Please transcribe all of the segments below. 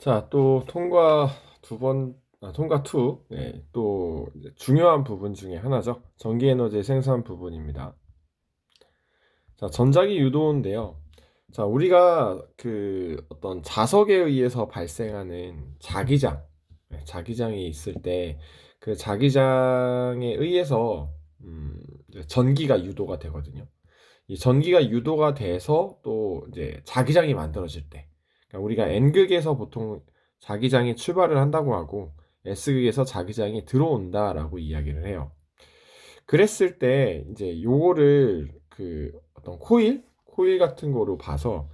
자, 또 통과 2. 네, 또 이제 중요한 부분 중에 하나죠. 전기 에너지 생산 부분입니다. 자, 전자기 유도인데요. 자, 우리가 그 어떤 자석에 의해서 발생하는 자기장, 자기장이 있을 때 그 자기장에 의해서 이제 전기가 유도가 되거든요. 이 전기가 유도가 돼서 또 이제 자기장이 만들어질 때, 그러니까 우리가 N극에서 보통 자기장이 출발을 한다고 하고 S극에서 자기장이 들어온다라고 이야기를 해요. 그랬을 때 이제 요거를 그 어떤 코일 같은 거로 봐서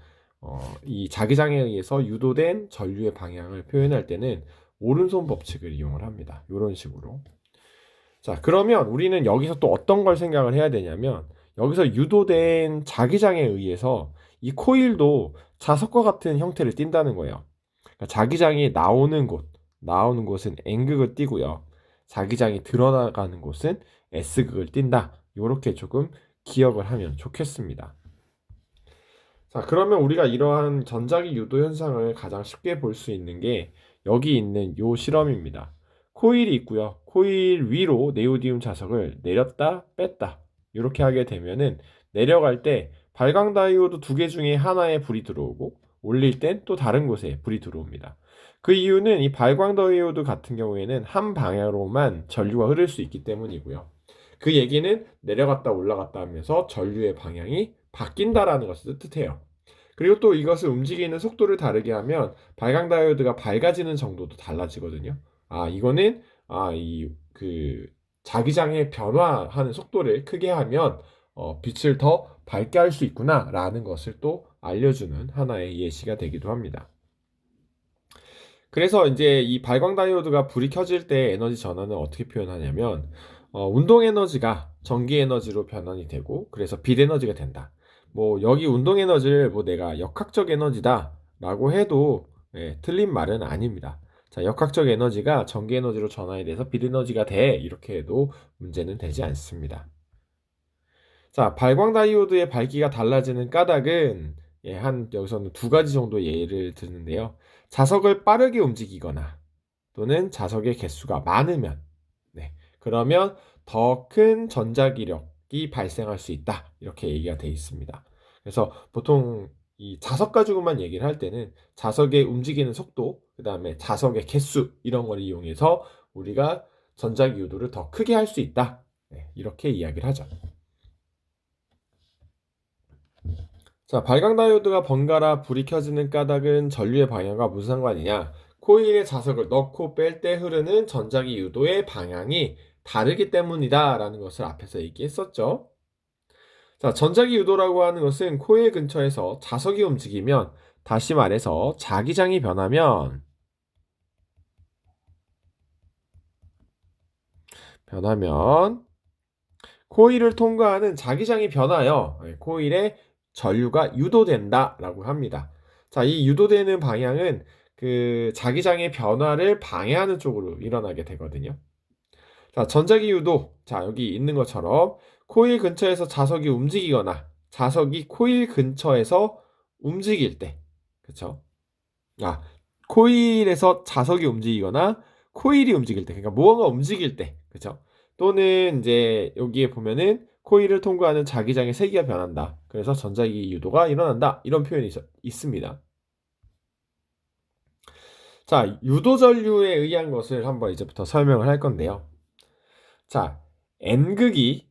이 자기장에 의해서 유도된 전류의 방향을 표현할 때는 오른손 법칙을 이용을 합니다. 이런 식으로. 자, 그러면 우리는 여기서 또 어떤 걸 생각을 해야 되냐면, 여기서 유도된 자기장에 의해서 이 코일도 자석과 같은 형태를 띈다는 거예요. 그러니까 자기장이 나오는 곳은 N극을 띄고요. 자기장이 드러나가는 곳은 S극을 띈다. 이렇게 조금 기억을 하면 좋겠습니다. 자, 그러면 우리가 이러한 전자기 유도 현상을 가장 쉽게 볼 수 있는 게 여기 있는 요 실험입니다. 코일이 있고요. 코일 위로 네오디움 자석을 내렸다 뺐다 이렇게 하게 되면은 내려갈 때 발광 다이오드 두 개 중에 하나에 불이 들어오고 올릴 땐 또 다른 곳에 불이 들어옵니다. 그 이유는 이 발광 다이오드 같은 경우에는 한 방향으로만 전류가 흐를 수 있기 때문이고요. 그 얘기는 내려갔다 올라갔다 하면서 전류의 방향이 바뀐다라는 것을 뜻해요. 그리고 또 이것을 움직이는 속도를 다르게 하면 발광 다이오드가 밝아지는 정도도 달라지거든요. 이거는 이 그 자기장의 변화하는 속도를 크게 하면 빛을 더 밝게 할 수 있구나라는 것을 또 알려주는 하나의 예시가 되기도 합니다. 그래서 이제 이 발광 다이오드가 불이 켜질 때 에너지 전환을 어떻게 표현하냐면 운동 에너지가 전기 에너지로 변환이 되고 그래서 빛 에너지가 된다. 뭐 여기 운동 에너지를 뭐 내가 역학적 에너지다라고 해도 틀린 말은 아닙니다. 자, 역학적 에너지가 전기 에너지로 전환이 돼서 빛 에너지가 돼 이렇게 해도 문제는 되지 않습니다. 자, 발광 다이오드의 밝기가 달라지는 까닭은 한 여기서는 두 가지 정도 예를 드는데요. 자석을 빠르게 움직이거나 또는 자석의 개수가 많으면 그러면 더 큰 전자기력이 발생할 수 있다. 이렇게 얘기가 되어 있습니다. 그래서 보통 이 자석 가지고만 얘기를 할 때는 자석의 움직이는 속도, 그 다음에 자석의 개수 이런 걸 이용해서 우리가 전자기 유도를 더 크게 할 수 있다. 이렇게 이야기를 하죠. 자, 발광 다이오드가 번갈아 불이 켜지는 까닭은 전류의 방향과 무슨 상관이냐? 코일에 자석을 넣고 뺄 때 흐르는 전자기 유도의 방향이 다르기 때문이다 라는 것을 앞에서 얘기했었죠. 자, 전자기 유도라고 하는 것은 코일 근처에서 자석이 움직이면, 다시 말해서 자기장이 변하면 코일을 통과하는 자기장이 변하여 코일에 전류가 유도된다라고 합니다. 자, 이 유도되는 방향은 그 자기장의 변화를 방해하는 쪽으로 일어나게 되거든요. 자, 전자기 유도. 자, 여기 있는 것처럼 코일 근처에서 자석이 움직이거나 자석이 코일 근처에서 움직일 때. 그쵸? 아, 코일에서 자석이 움직이거나 코일이 움직일 때. 그러니까 무언가 움직일 때. 그쵸? 또는 이제 여기에 보면은 코일을 통과하는 자기장의 세기가 변한다. 그래서 전자기 유도가 일어난다. 이런 표현이 있습니다. 자, 유도 전류에 의한 것을 한번 이제부터 설명을 할 건데요. 자, N극이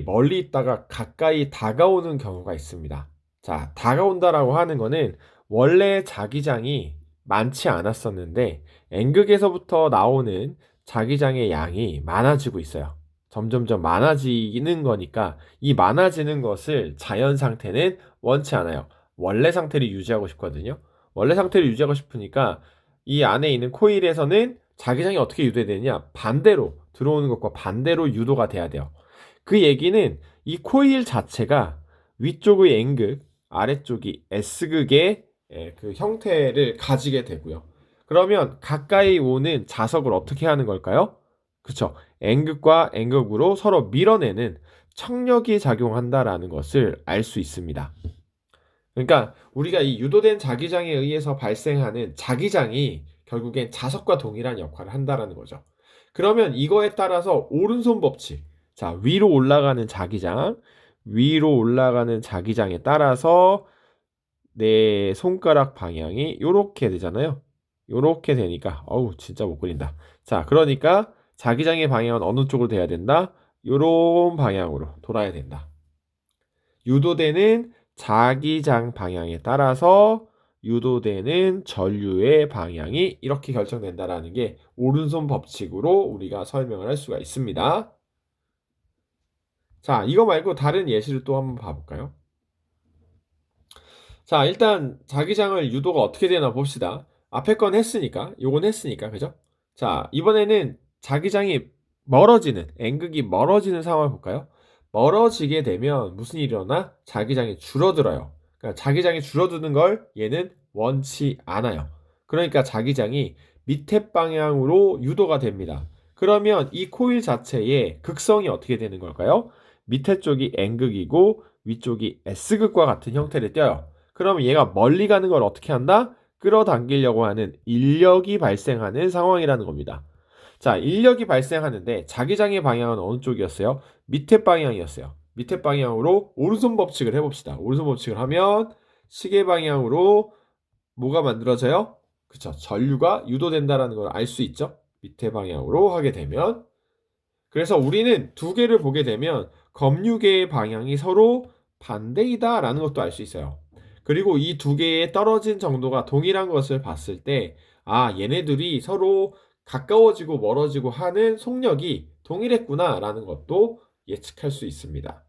멀리 있다가 가까이 다가오는 경우가 있습니다. 자, 다가온다라고 하는 거는 원래 자기장이 많지 않았었는데 N극에서부터 나오는 자기장의 양이 많아지고 있어요. 점점점 많아지는 거니까 이 많아지는 것을 자연 상태는 원치 않아요. 원래 상태를 유지하고 싶거든요. 원래 상태를 유지하고 싶으니까 이 안에 있는 코일에서는 자기장이 어떻게 유도되느냐? 반대로 들어오는 것과 반대로 유도가 돼야 돼요. 그 얘기는 이 코일 자체가 위쪽의 N극, 아래쪽이 S극의 그 형태를 가지게 되고요. 그러면 가까이 오는 자석을 어떻게 하는 걸까요? 그쵸. N극과 N극으로 서로 밀어내는 청력이 작용한다라는 것을 알 수 있습니다. 그러니까 우리가 이 유도된 자기장에 의해서 발생하는 자기장이 결국엔 자석과 동일한 역할을 한다라는 거죠. 그러면 이거에 따라서 오른손 법칙. 자, 위로 올라가는 자기장에 따라서 내 손가락 방향이 요렇게 되잖아요. 요렇게 되니까 어우 진짜 못 그린다. 자, 그러니까 자기장의 방향은 어느 쪽으로 돼야 된다? 요런 방향으로 돌아야 된다. 유도되는 자기장 방향에 따라서 유도되는 전류의 방향이 이렇게 결정된다라는 게 오른손 법칙으로 우리가 설명을 할 수가 있습니다. 자, 이거 말고 다른 예시를 또 한번 봐볼까요? 자, 일단 자기장을 유도가 어떻게 되나 봅시다. 앞에 건 했으니까, 요건 했으니까, 그죠? 자, 이번에는 자기장이 멀어지는, N극이 멀어지는 상황을 볼까요? 멀어지게 되면 무슨 일이 일어나? 자기장이 줄어들어요. 그러니까 자기장이 줄어드는 걸 얘는 원치 않아요. 그러니까 자기장이 밑에 방향으로 유도가 됩니다. 그러면 이 코일 자체의 극성이 어떻게 되는 걸까요? 밑에 쪽이 N극이고 위쪽이 S극과 같은 형태를 띄어요. 그러면 얘가 멀리 가는 걸 어떻게 한다? 끌어당기려고 하는 인력이 발생하는 상황이라는 겁니다. 자, 인력이 발생하는데 자기장의 방향은 어느 쪽이었어요? 밑에 방향이었어요. 밑에 방향으로 오른손 법칙을 해봅시다. 오른손 법칙을 하면 시계 방향으로 뭐가 만들어져요? 그쵸. 전류가 유도된다라는 걸 알 수 있죠. 밑에 방향으로 하게 되면. 그래서 우리는 두 개를 보게 되면 검유계의 방향이 서로 반대이다라는 것도 알 수 있어요. 그리고 이 두 개의 떨어진 정도가 동일한 것을 봤을 때, 아, 얘네들이 서로 가까워지고 멀어지고 하는 속력이 동일했구나라는 것도 예측할 수 있습니다.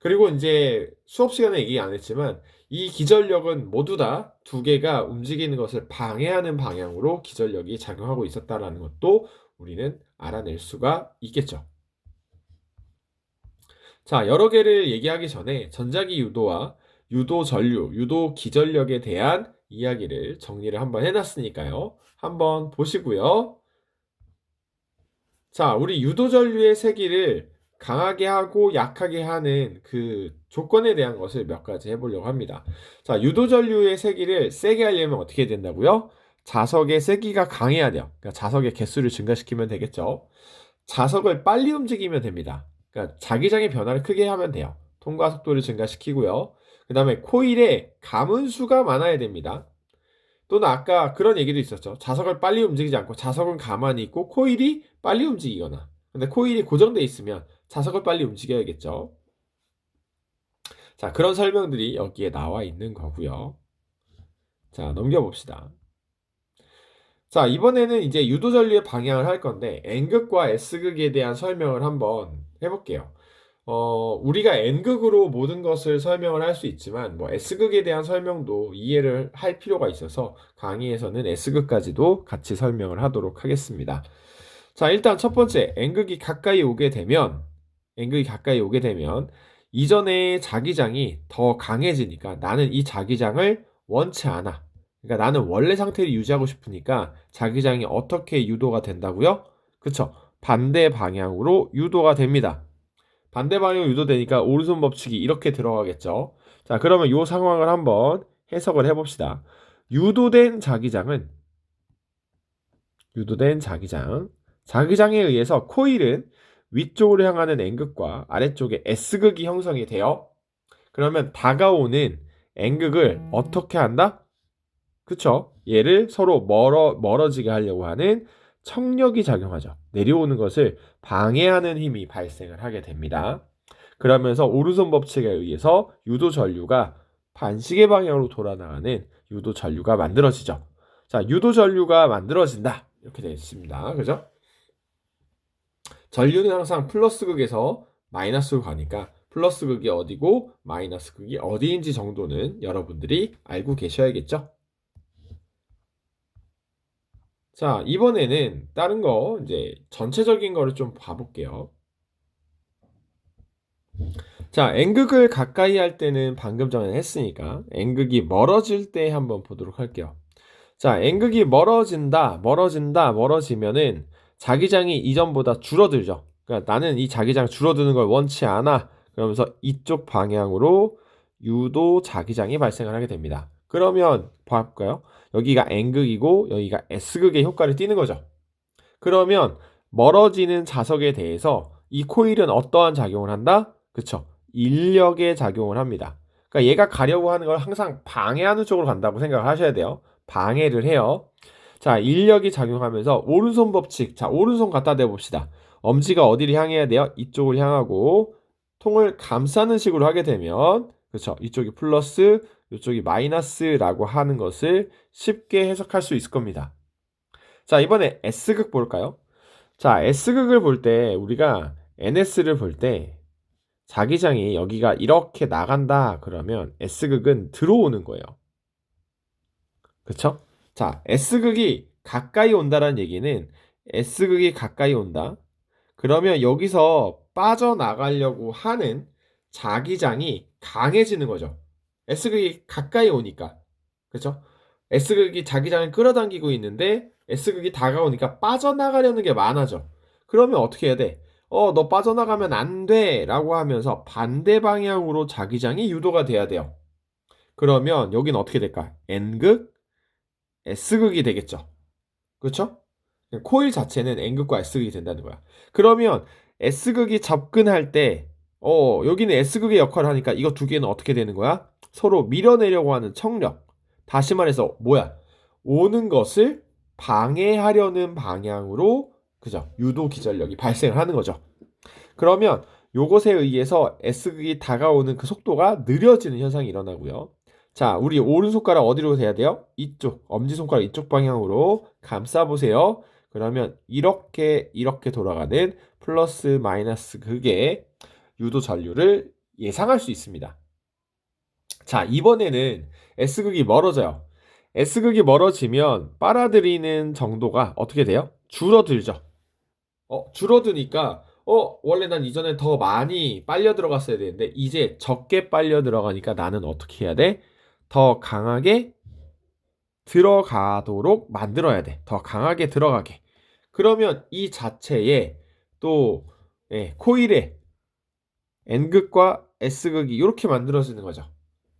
그리고 이제 수업 시간에 얘기 안 했지만 이 기전력은 모두 다 두 개가 움직이는 것을 방해하는 방향으로 기전력이 작용하고 있었다라는 것도 우리는 알아낼 수가 있겠죠. 자, 여러 개를 얘기하기 전에 전자기 유도와 유도 전류, 유도 기전력에 대한 이야기를 정리를 한번 해놨으니까요. 한번 보시고요. 자, 우리 유도 전류의 세기를 강하게 하고 약하게 하는 그 조건에 대한 것을 몇 가지 해보려고 합니다. 자, 유도 전류의 세기를 세게 하려면 어떻게 된다고요? 자석의 세기가 강해야 돼요. 그러니까 자석의 개수를 증가시키면 되겠죠. 자석을 빨리 움직이면 됩니다. 그러니까 자기장의 변화를 크게 하면 돼요. 통과 속도를 증가시키고요. 그 다음에 코일에 가문수가 많아야 됩니다. 또는 아까 그런 얘기도 있었죠. 자석을 빨리 움직이지 않고 자석은 가만히 있고 코일이 빨리 움직이거나. 근데 코일이 고정돼 있으면 자석을 빨리 움직여야겠죠. 자, 그런 설명들이 여기에 나와 있는 거고요. 자, 넘겨봅시다. 자, 이번에는 이제 유도전류의 방향을 할 건데 N극과 S극에 대한 설명을 한번 해볼게요. 우리가 N극으로 모든 것을 설명을 할 수 있지만 뭐 S극에 대한 설명도 이해를 할 필요가 있어서 강의에서는 S극까지도 같이 설명을 하도록 하겠습니다. 자, 일단 첫 번째 N극이 가까이 오게 되면 이전의 자기장이 더 강해지니까 나는 이 자기장을 원치 않아. 그러니까 나는 원래 상태를 유지하고 싶으니까 자기장이 어떻게 유도가 된다고요? 그쵸? 반대 방향으로 유도가 됩니다. 반대 방향으로 유도되니까 오른손 법칙이 이렇게 들어가겠죠. 자, 그러면 이 상황을 한번 해석을 해봅시다. 유도된 자기장은 자기장에 의해서 코일은 위쪽으로 향하는 N극과 아래쪽에 S극이 형성이 돼요. 그러면 다가오는 N극을 어떻게 한다? 그쵸? 얘를 서로 멀어지게 하려고 하는 청력이 작용하죠. 내려오는 것을 방해하는 힘이 발생을 하게 됩니다. 그러면서 오른손 법칙에 의해서 유도 전류가 반시계 방향으로 돌아나가는 유도 전류가 만들어지죠. 자, 유도 전류가 만들어진다. 이렇게 되어 있습니다. 그죠? 전류는 항상 플러스 극에서 마이너스로 가니까 플러스 극이 어디고 마이너스 극이 어디인지 정도는 여러분들이 알고 계셔야겠죠? 자, 이번에는 다른 거 이제 전체적인 거를 좀 봐볼게요. 자, N극을 가까이 할 때는 방금 전에 했으니까 N극이 멀어질 때 한번 보도록 할게요. 자, N극이 멀어지면은 자기장이 이전보다 줄어들죠. 그러니까 나는 이 자기장 줄어드는 걸 원치 않아. 그러면서 이쪽 방향으로 유도 자기장이 발생을 하게 됩니다. 그러면 볼까요? 여기가 N극이고 여기가 S극의 효과를 띠는 거죠. 그러면 멀어지는 자석에 대해서 이 코일은 어떠한 작용을 한다? 그쵸? 인력의 작용을 합니다. 그러니까 얘가 가려고 하는 걸 항상 방해하는 쪽으로 간다고 생각을 하셔야 돼요. 방해를 해요. 자, 인력이 작용하면서 오른손 법칙. 자, 오른손 갖다 대봅시다. 엄지가 어디를 향해야 돼요? 이쪽을 향하고 통을 감싸는 식으로 하게 되면 그렇죠. 이쪽이 플러스, 이쪽이 마이너스라고 하는 것을 쉽게 해석할 수 있을 겁니다. 자, 이번에 S극 볼까요? 자, S극을 볼 때 우리가 NS를 볼 때 자기장이 여기가 이렇게 나간다 그러면 S극은 들어오는 거예요. 그쵸? 자, S극이 가까이 온다는 얘기는 S극이 가까이 온다. 그러면 여기서 빠져나가려고 하는 자기장이 강해지는 거죠. S극이 가까이 오니까. 그쵸? S극이 자기장을 끌어당기고 있는데 S극이 다가오니까 빠져나가려는 게 많아져. 그러면 어떻게 해야 돼? 너 빠져나가면 안 돼. 라고 하면서 반대 방향으로 자기장이 유도가 돼야 돼요. 그러면 여기는 어떻게 될까? N극, S극이 되겠죠. 그렇죠? 코일 자체는 N극과 S극이 된다는 거야. 그러면 S극이 접근할 때, 여기는 S극의 역할을 하니까 이거 두 개는 어떻게 되는 거야? 서로 밀어내려고 하는 청력. 다시 말해서 뭐야? 오는 것을 방해하려는 방향으로, 그죠? 유도 기전력이 발생을 하는 거죠. 그러면 요것에 의해서 S극이 다가오는 그 속도가 느려지는 현상이 일어나고요. 자, 우리 오른손가락 어디로 대야 돼요? 이쪽, 엄지손가락 이쪽 방향으로 감싸보세요. 그러면 이렇게 돌아가는 플러스 마이너스 극의 유도 전류를 예상할 수 있습니다. 자, 이번에는 S극이 멀어져요. S극이 멀어지면 빨아들이는 정도가 어떻게 돼요? 줄어들죠. 줄어드니까 원래 난 이전에 더 많이 빨려 들어갔어야 되는데 이제 적게 빨려 들어가니까 나는 어떻게 해야 돼? 더 강하게 들어가도록 만들어야 돼. 더 강하게 들어가게. 그러면 이 자체에 또 코일의 N극과 S극이 이렇게 만들어지는 거죠.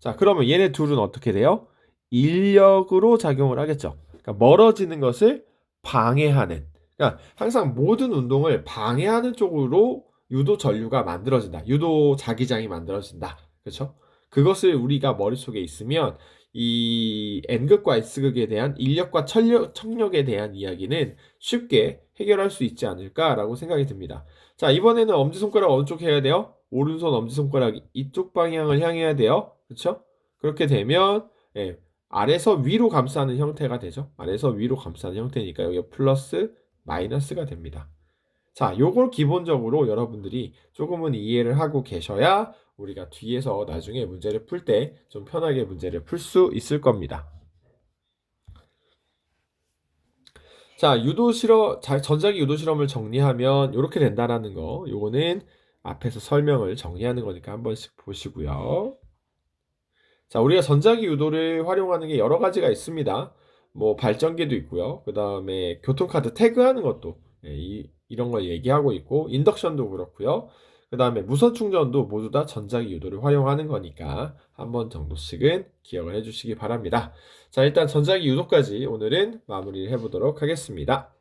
자, 그러면 얘네 둘은 어떻게 돼요? 인력으로 작용을 하겠죠. 그러니까 멀어지는 것을 방해하는. 그러니까 항상 모든 운동을 방해하는 쪽으로 유도 전류가 만들어진다. 유도 자기장이 만들어진다. 그렇죠? 그것을 우리가 머릿속에 있으면 이 N극과 S극에 대한 인력과 청력에 대한 이야기는 쉽게 해결할 수 있지 않을까라고 생각이 듭니다. 자, 이번에는 엄지손가락 어느 쪽 해야 돼요? 오른손 엄지손가락이 이쪽 방향을 향해야 돼요. 그렇죠? 그렇게 되면 아래서 위로 감싸는 형태가 되죠. 아래서 위로 감싸는 형태니까 여기 플러스 마이너스가 됩니다. 자, 요걸 기본적으로 여러분들이 조금은 이해를 하고 계셔야 우리가 뒤에서 나중에 문제를 풀 때 좀 편하게 문제를 풀 수 있을 겁니다. 자, 전자기 유도 실험을 정리하면 이렇게 된다라는 거. 요거는 앞에서 설명을 정리하는 거니까 한 번씩 보시고요. 자, 우리가 전자기 유도를 활용하는 게 여러 가지가 있습니다. 뭐 발전기도 있고요. 그 다음에 교통카드 태그하는 것도 이런 걸 얘기하고 있고 인덕션도 그렇고요. 그 다음에 무선 충전도 모두 다 전자기 유도를 활용하는 거니까 한 번 정도씩은 기억을 해주시기 바랍니다. 자, 일단 전자기 유도까지 오늘은 마무리를 해보도록 하겠습니다.